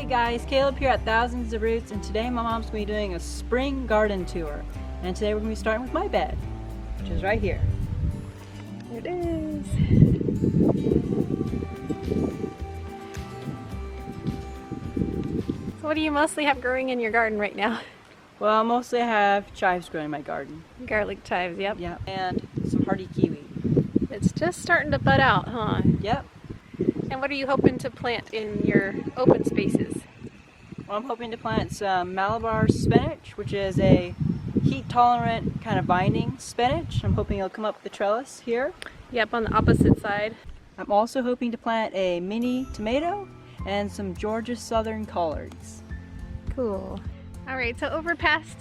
guys, Caleb here at Thousands of Roots, and today my mom's going to be doing a spring garden tour. And today we're going to be starting with my bed, which is right here. There it is. So what do you mostly have growing in your garden right now? Well, mostly I have chives growing in my garden. Garlic chives, yep. Yep, and some hardy kiwi. It's just starting to bud out, huh? Yep. And what are you hoping to plant in your open spaces? Well, I'm hoping to plant some Malabar spinach, which is a heat-tolerant kind of vine spinach. I'm hoping it'll come up the trellis here. Yep, on the opposite side. I'm also hoping to plant a mini tomato and some Georgia Southern collards. Cool. All right, so over past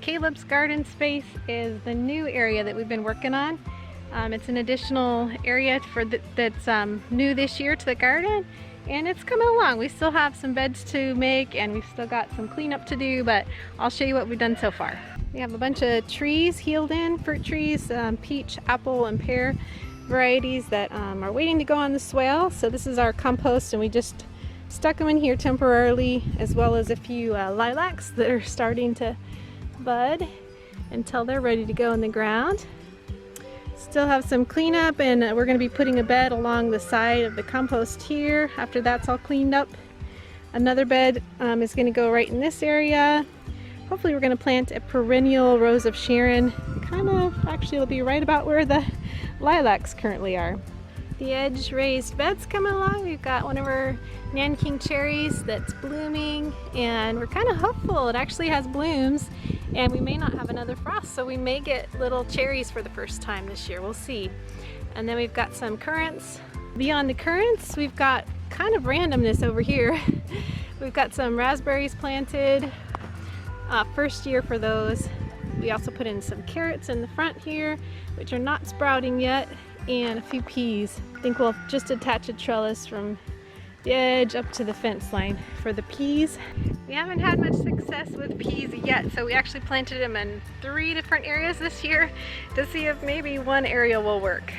Caleb's garden space is the new area that we've been working on. It's an additional area that's new this year to the garden, and it's coming along. We still have some beds to make, and we've still got some cleanup to do, but I'll show you what we've done so far. We have a bunch of trees healed in, fruit trees, peach, apple, and pear varieties that are waiting to go on the swale. So this is our compost, and we just stuck them in here temporarily, as well as a few lilacs that are starting to bud until they're ready to go in the ground. Still have some cleanup, and we're going to be putting a bed along the side of the compost here after that's all cleaned up. Another bed is going to go right in this area. Hopefully we're going to plant a perennial Rose of Sharon. Actually it'll be right about where the lilacs currently are. The edge raised beds coming along. We've got one of our Nanking cherries that's blooming, and we're kind of hopeful it actually has blooms, and we may not have another frost, so we may get little cherries for the first time this year. We'll see. And then we've got some currants. Beyond the currants, we've got kind of randomness over here. We've got some raspberries planted. First year for those. We also put in some carrots in the front here, which are not sprouting yet, and a few peas. I think we'll just attach a trellis from the edge up to the fence line for the peas. We haven't had much success with peas yet, so we actually planted them in 3 different areas this year to see if maybe one area will work.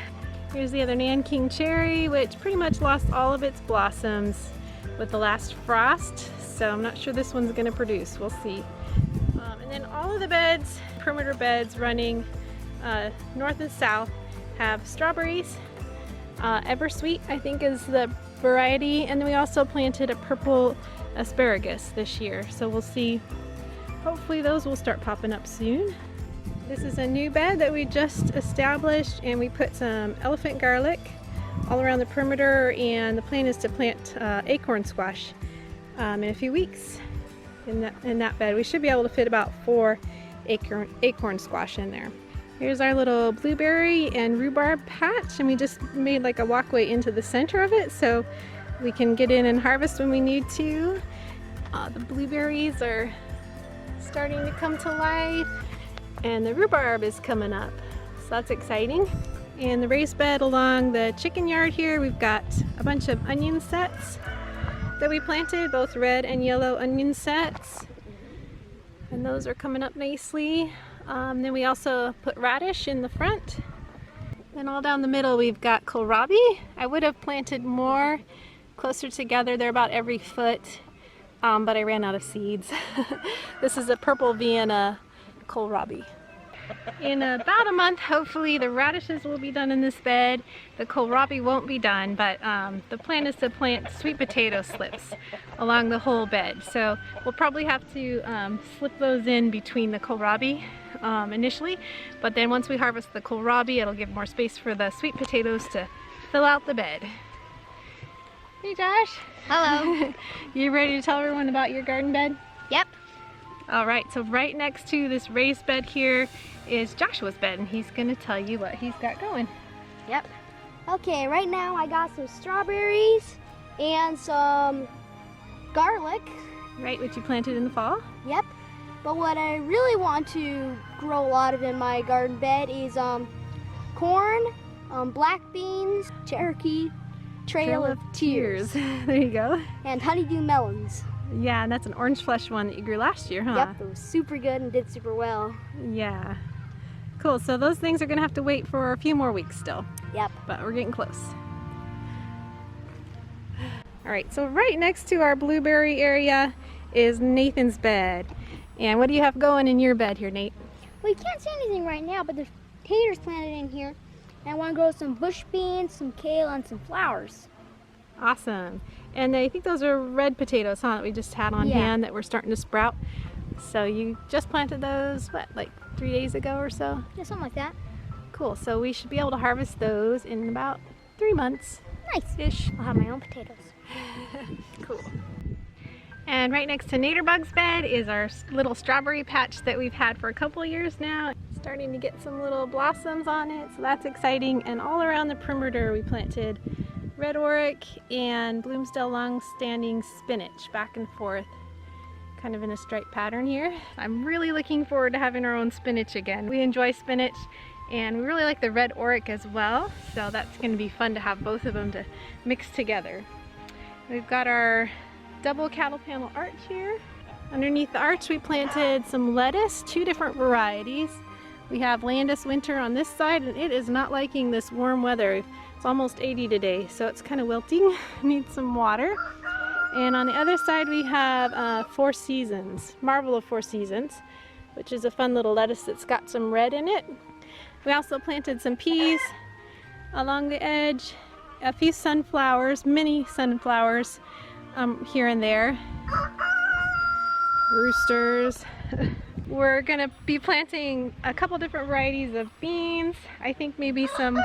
Here's the other Nanking cherry, which pretty much lost all of its blossoms with the last frost, so I'm not sure this one's going to produce. We'll see. And then all of the beds, perimeter beds running north and south, have strawberries. Eversweet, I think, is the variety, and then we also planted a purple asparagus this year, so we'll see. Hopefully those will start popping up soon. This is a new bed that we just established, and we put some elephant garlic all around the perimeter, and the plan is to plant acorn squash in a few weeks in that bed. We should be able to fit about 4 acorn squash in there. Here's our little blueberry and rhubarb patch, and we just made like a walkway into the center of it so we can get in and harvest when we need to. The blueberries are starting to come to life, and the rhubarb is coming up, so that's exciting. In the raised bed along the chicken yard here, we've got a bunch of onion sets that we planted, both red and yellow onion sets, and those are coming up nicely. Then we also put radish in the front. Then all down the middle we've got kohlrabi. I would have planted more closer together. They're about every foot, but I ran out of seeds. This is a purple Vienna kohlrabi. In about a month, hopefully the radishes will be done in this bed. The kohlrabi won't be done, but the plan is to plant sweet potato slips along the whole bed. So we'll probably have to slip those in between the kohlrabi initially, but then once we harvest the kohlrabi, it'll give more space for the sweet potatoes to fill out the bed. Hey Josh. Hello. You ready to tell everyone about your garden bed? Yep. All right, so right next to this raised bed here is Joshua's bed, and he's gonna tell you what he's got going. Yep. Okay, right now I got some strawberries and some garlic. Right, which you planted in the fall? Yep. But what I really want to grow a lot of in my garden bed is corn, black beans, Cherokee, Trail of Tears. There you go. And honeydew melons. Yeah, and that's an orange flesh one that you grew last year, huh? Yep, it was super good and did super well. Yeah. Cool, so those things are gonna have to wait for a few more weeks still. Yep. But we're getting close. All right, so right next to our blueberry area is Nathan's bed. And what do you have going in your bed here, Nate? Well, you can't see anything right now, but there's potatoes planted in here. And I want to grow some bush beans, some kale, and some flowers. Awesome. And I think those are red potatoes, huh, that we just had on hand that were starting to sprout. So you just planted those, what, like 3 days ago or so? Yeah, something like that. Cool, so we should be able to harvest those in about 3 months. Nice-ish. I'll have my own potatoes. Cool. And right next to Naderbug's bed is our little strawberry patch that we've had for a couple of years now. Starting to get some little blossoms on it, so that's exciting. And all around the perimeter we planted red oric and Bloomsdale long-standing spinach back and forth, kind of in a striped pattern here. I'm really looking forward to having our own spinach again. We enjoy spinach and we really like the red oric as well, so that's going to be fun to have both of them to mix together. We've got our double cattle panel arch here. Underneath the arch we planted some lettuce, 2 different varieties. We have Landis Winter on this side, and it is not liking this warm weather. It's almost 80 today, so it's kind of wilting, needs some water. And on the other side we have Four Seasons, Marvel of Four Seasons, which is a fun little lettuce that's got some red in it. We also planted some peas along the edge, a few sunflowers, mini sunflowers here and there. Roosters. We're gonna be planting a couple different varieties of beans. I think maybe some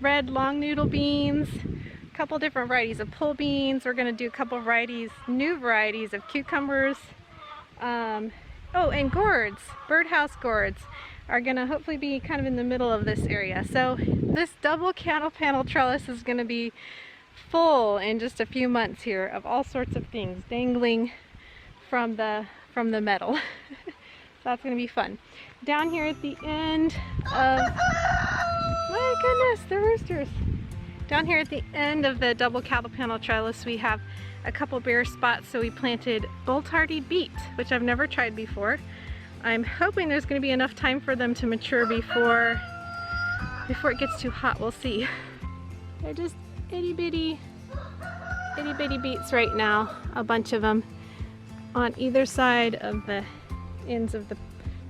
red long noodle beans, a couple different varieties of pull beans. We're gonna do a couple varieties, new varieties of cucumbers. Oh, and gourds, birdhouse gourds are gonna hopefully be kind of in the middle of this area. So this double cattle panel trellis is gonna be full in just a few months here of all sorts of things dangling from the metal. So that's gonna be fun. Down here at the end of, my goodness, the roosters. Down here at the end of the double cattle panel trellis we have a couple bare spots, so we planted bolt-hardy beets, which I've never tried before. I'm hoping there's going to be enough time for them to mature before it gets too hot. We'll see. They're just itty bitty beets right now, a bunch of them on either side of the ends of the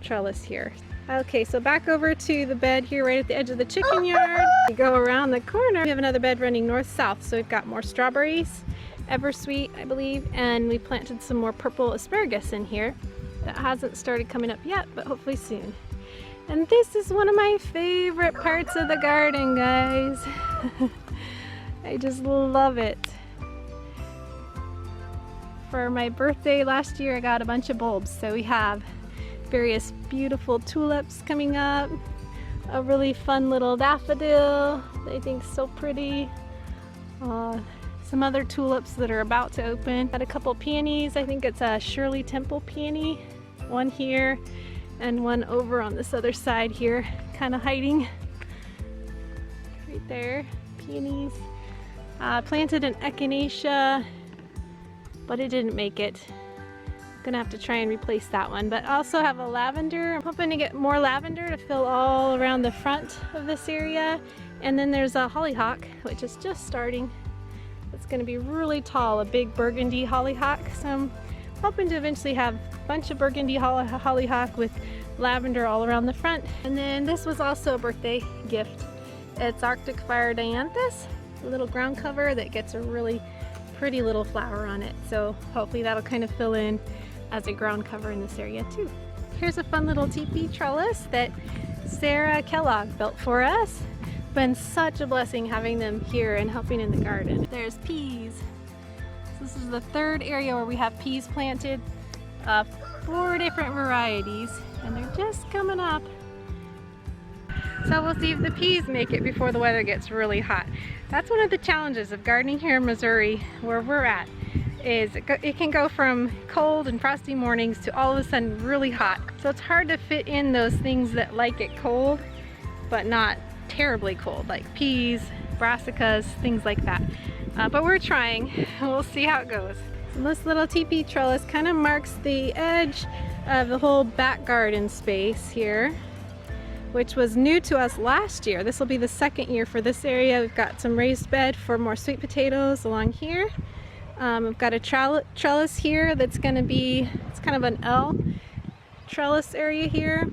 trellis here. Okay, so back over to the bed here right at the edge of the chicken yard. We go around the corner. We have another bed running north-south, so we've got more strawberries, Eversweet, I believe, and we planted some more purple asparagus in here that hasn't started coming up yet, but hopefully soon. And this is one of my favorite parts of the garden, guys. I just love it. For my birthday last year, I got a bunch of bulbs, so we have various beautiful tulips coming up, a really fun little daffodil that I think is so pretty, some other tulips that are about to open. Got a couple peonies. I think it's a Shirley Temple peony, one here and one over on this other side here, kind of hiding right there. Peonies. Planted an echinacea, but it didn't make it. Gonna have to try and replace that one, but I also have a lavender. I'm hoping to get more lavender to fill all around the front of this area. And then there's a hollyhock, which is just starting. It's gonna be really tall, a big burgundy hollyhock. So I'm hoping to eventually have a bunch of burgundy hollyhock with lavender all around the front. And then this was also a birthday gift. It's Arctic Fire Dianthus, a little ground cover that gets a really pretty little flower on it. So hopefully that'll kind of fill in as a ground cover in this area too. Here's a fun little teepee trellis that Sarah Kellogg built for us. Been such a blessing having them here and helping in the garden. There's peas. So this is the third area where we have peas planted. 4 different varieties, and they're just coming up. So we'll see if the peas make it before the weather gets really hot. That's one of the challenges of gardening here in Missouri, where we're at, is it can go from cold and frosty mornings to all of a sudden really hot. So it's hard to fit in those things that like it cold, but not terribly cold, like peas, brassicas, things like that. But we're trying. We'll see how it goes. So this little teepee trellis kind of marks the edge of the whole back garden space here. which was new to us last year. This will be the second year for this area. We've got some raised bed for more sweet potatoes along here. We've got a trellis here that's going to be, it's kind of an L trellis area here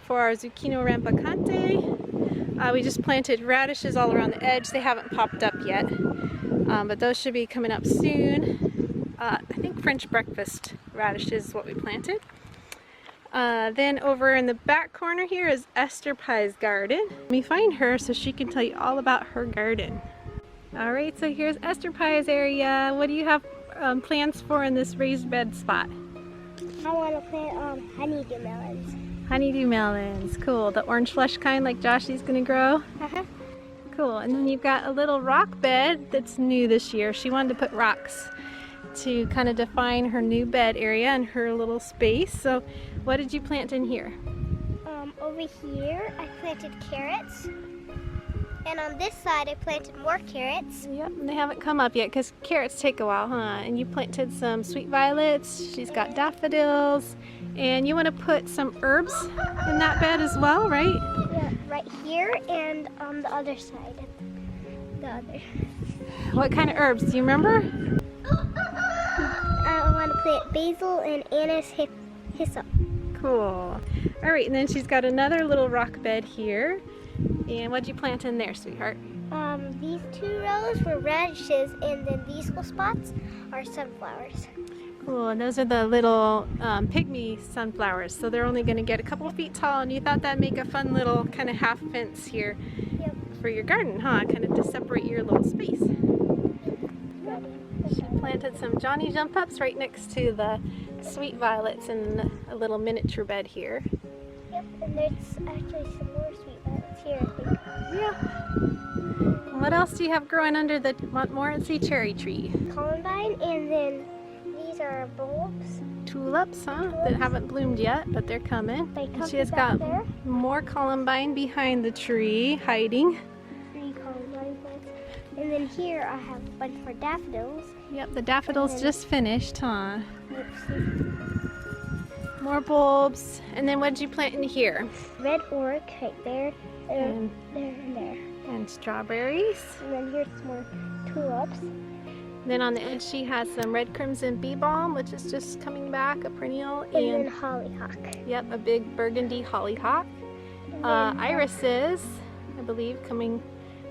for our zucchino rampicante. We just planted radishes all around the edge. They haven't popped up yet, but those should be coming up soon. I think French breakfast radishes is what we planted. Then over in the back corner here is Esther Pie's garden. Let me find her so she can tell you all about her garden. Alright, so here's Esther Pie's area. What do you have plans for in this raised bed spot? I want to plant honeydew melons. Honeydew melons, cool. The orange flesh kind like Joshy's gonna grow? Cool, and then you've got a little rock bed that's new this year. She wanted to put rocks to kind of define her new bed area and her little space. So what did you plant in here? Over here I planted carrots. And on this side I planted more carrots. Yep, and they haven't come up yet because carrots take a while, huh? And you planted some sweet violets. She's got daffodils. And you want to put some herbs in that bed as well, right? Yeah, right here and on the other side. The other. What kind of herbs? Do you remember? I want to plant basil and anise hyssop. Cool. All right, and then she's got another little rock bed here. And what'd you plant in there, sweetheart? These 2 rows were radishes, and then these little spots are sunflowers. Cool, and those are the little pygmy sunflowers, so they're only going to get a couple feet tall, and you thought that'd make a fun little kind of half fence here for your garden, huh? Kind of to separate your little space. She planted some Johnny jump ups right next to the sweet violets in a little miniature bed here. Yep, and there's actually some more sweet violets here, I think. Yeah. And what else do you have growing under the Montmorency cherry tree? Columbine, and then these are bulbs. Tulips, huh? That haven't bloomed yet, but they're coming. She has got more columbine behind the tree, hiding. 3 columbine plants. And then here I have a bunch more daffodils. Yep, the daffodils just finished, huh? Oopsie. More bulbs. And then what did you plant in here? Red orch right there, And there, and there. And strawberries. And then here's some more tulips. Then on the edge she has some red crimson bee balm, which is just coming back, a perennial. And then hollyhock. Yep, a big burgundy hollyhock. Irises, I believe, coming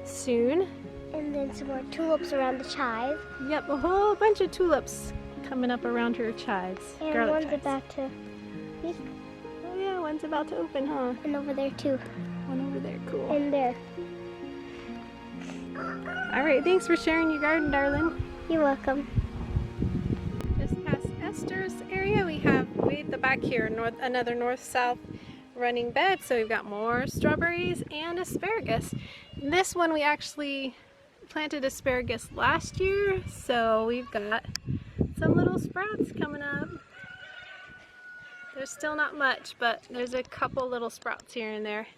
soon. And then some more tulips around the chive. Yep, a whole bunch of tulips coming up around her chives. And garlic one's chives. about to peek. Oh yeah, one's about to open, huh? And over there too. One over there, cool. And there. Alright, thanks for sharing your garden, darling. You're welcome. Just past Esther's area, we have way at the back here, another north-south running bed. So we've got more strawberries and asparagus. And this one we actually planted asparagus last year, so we've got some little sprouts coming up. There's still not much, but there's a couple little sprouts here and there.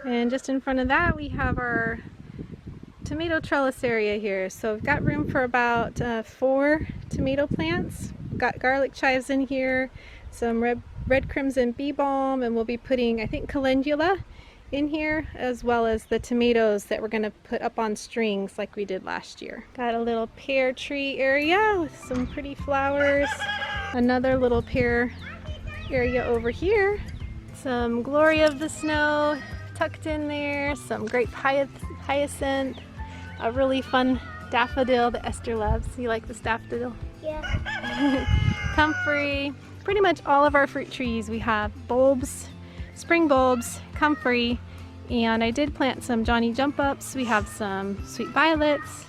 And just in front of that we have our tomato trellis area here. So we've got room for about 4 tomato plants. We've got garlic chives in here, some red crimson bee balm, and we'll be putting, I think, calendula in here, as well as the tomatoes that we're going to put up on strings like we did last year. Got a little pear tree area with some pretty flowers. Another little pear area over here. Some glory of the snow tucked in there. Some grape hyacinth. A really fun daffodil that Esther loves. You like this daffodil? Yeah. Comfrey. Pretty much all of our fruit trees we have bulbs, spring bulbs, comfrey, and I did plant some Johnny jump ups. We have some sweet violets,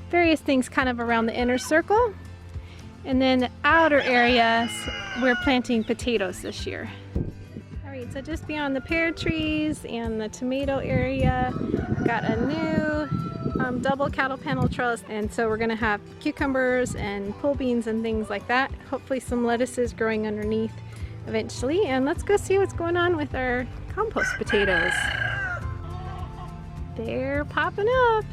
various things kind of around the inner circle. And then the outer areas, we're planting potatoes this year. Alright, so just beyond the pear trees and the tomato area, got a new double cattle panel trellis, and so we're going to have cucumbers and pole beans and things like that. Hopefully some lettuces growing underneath eventually. And let's go see what's going on with our compost potatoes. They're popping up.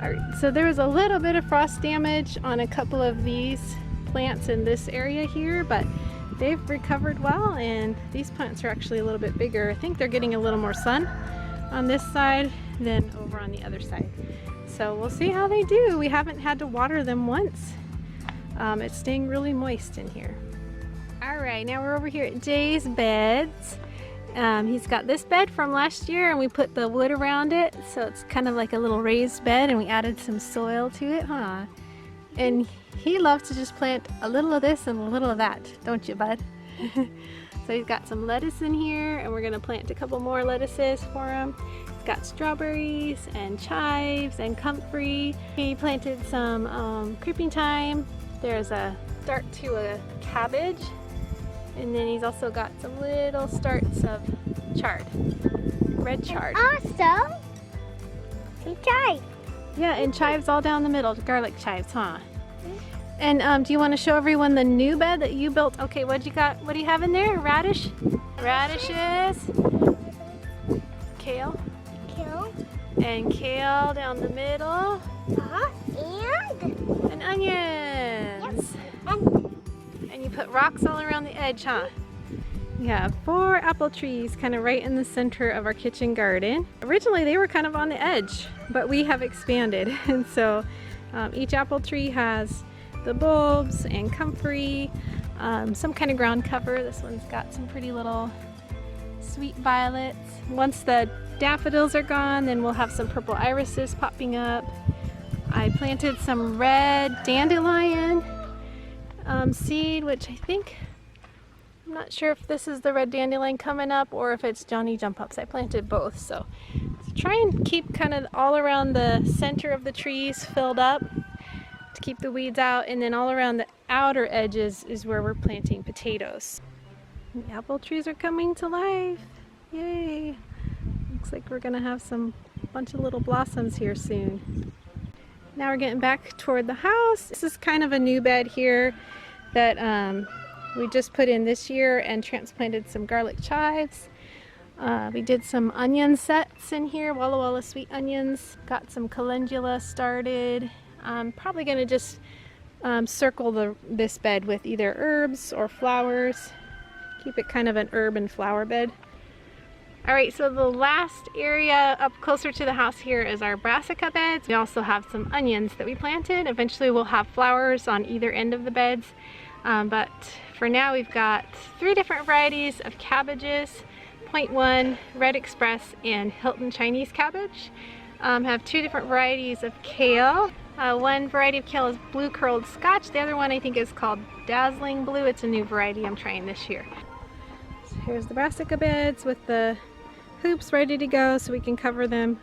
Alright, so there was a little bit of frost damage on a couple of these plants in this area here, but they've recovered well, and these plants are actually a little bit bigger. I think they're getting a little more sun on this side than over on the other side. So we'll see how they do. We haven't had to water them once. It's staying really moist in here. All right, now we're over here at Jay's beds. He's got this bed from last year, and we put the wood around it, so it's kind of like a little raised bed, and we added some soil to it, huh? And he loves to just plant a little of this and a little of that, don't you, bud? So he's got some lettuce in here, and we're gonna plant a couple more lettuces for him. He's got strawberries and chives and comfrey. He planted some creeping thyme. There's a start to a cabbage. And then he's also got some little starts of chard, red chard. Also, some chives. Yeah, and chives all down the middle, garlic chives, huh? And do you want to show everyone the new bed that you built? Okay, what do you have in there? Radish? Radishes. Kale. Kale. And kale down the middle. And onions. Yep. And you put rocks all around the edge, huh? We have 4 apple trees kind of right in the center of our kitchen garden. Originally they were kind of on the edge, but we have expanded. And so each apple tree has the bulbs and comfrey, some kind of ground cover. This one's got some pretty little sweet violets. Once the daffodils are gone, then we'll have some purple irises popping up. I planted some red dandelion seed, which I think, I'm not sure if this is the red dandelion coming up or if it's Johnny Jump Ups. I planted both, so try and keep kind of all around the center of the trees filled up to keep the weeds out, and then all around the outer edges is where we're planting potatoes. The apple trees are coming to life. Yay! Looks like we're gonna have bunch of little blossoms here soon. Now we're getting back toward the house. This is kind of a new bed here that we just put in this year and transplanted some garlic chives. We did some onion sets in here, Walla Walla sweet onions. Got some calendula started. I'm probably gonna just circle this bed with either herbs or flowers. Keep it kind of an herb and flower bed. All right, so the last area up closer to the house here is our Brassica beds. We also have some onions that we planted. Eventually we'll have flowers on either end of the beds. But for now we've got 3 different varieties of cabbages, Point 1, Red Express, and Hilton Chinese cabbage. Have 2 different varieties of kale. One variety of kale is blue curled Scotch. The other one I think is called Dazzling Blue. It's a new variety I'm trying this year. So here's the Brassica beds with the hoops ready to go, so we can cover them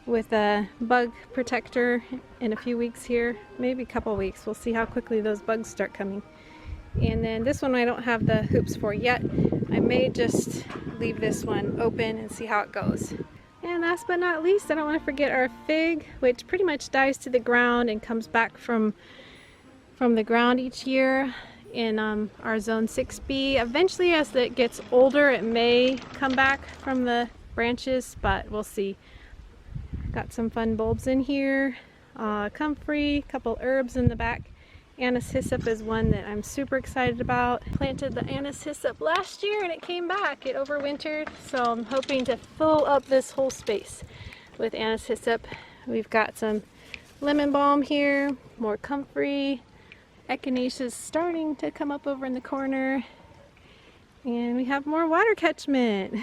with a bug protector in a few weeks here, maybe a couple weeks. We'll see how quickly those bugs start coming. And then this one I don't have the hoops for yet. I may just leave this one open and see how it goes. And last but not least, I don't want to forget our fig, which pretty much dies to the ground and comes back from the ground each year in our zone 6B. Eventually, as it gets older, it may come back from the branches, but we'll see. Got some fun bulbs in here, comfrey, couple herbs in the back. Anise hyssop is one that I'm super excited about. Planted the anise hyssop last year and it came back. It overwintered, so I'm hoping to fill up this whole space with anise hyssop. We've got some lemon balm here, more comfrey, echinaceas starting to come up over in the corner, and we have more water catchment.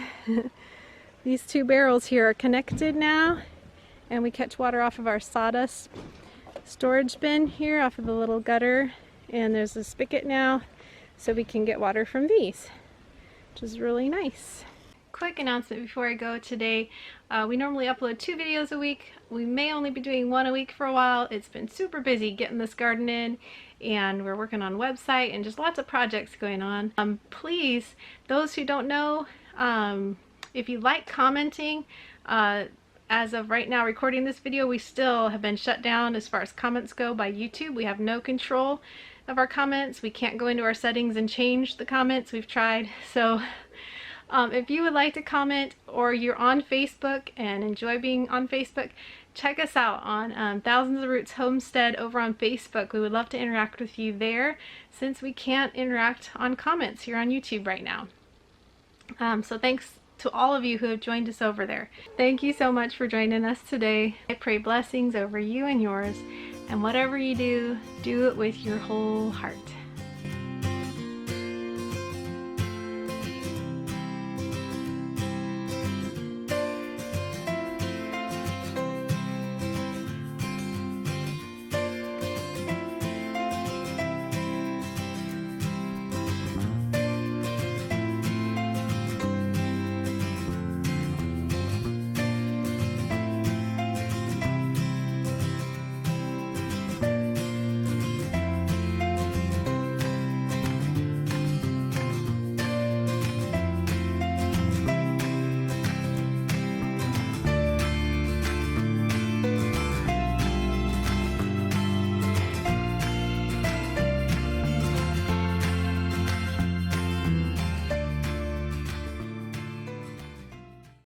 These 2 barrels here are connected now, and we catch water off of our sawdust storage bin here off of the little gutter, and there's a spigot now so we can get water from these, which is really nice. Quick announcement before I go today. We normally upload 2 videos a week. We may only be doing 1 a week for a while. It's been super busy getting this garden in, and we're working on a website and just lots of projects going on. Please, those who don't know, if you like commenting, as of right now recording this video, we still have been shut down as far as comments go by YouTube. We have no control of our comments. We can't go into our settings and change the comments. We've tried. So If you would like to comment or you're on Facebook and enjoy being on Facebook, check us out on Thousands of Roots Homestead over on Facebook. We would love to interact with you there since we can't interact on comments here on YouTube right now. So thanks to all of you who have joined us over there. Thank you so much for joining us today. I pray blessings over you and yours, and whatever you do, do it with your whole heart.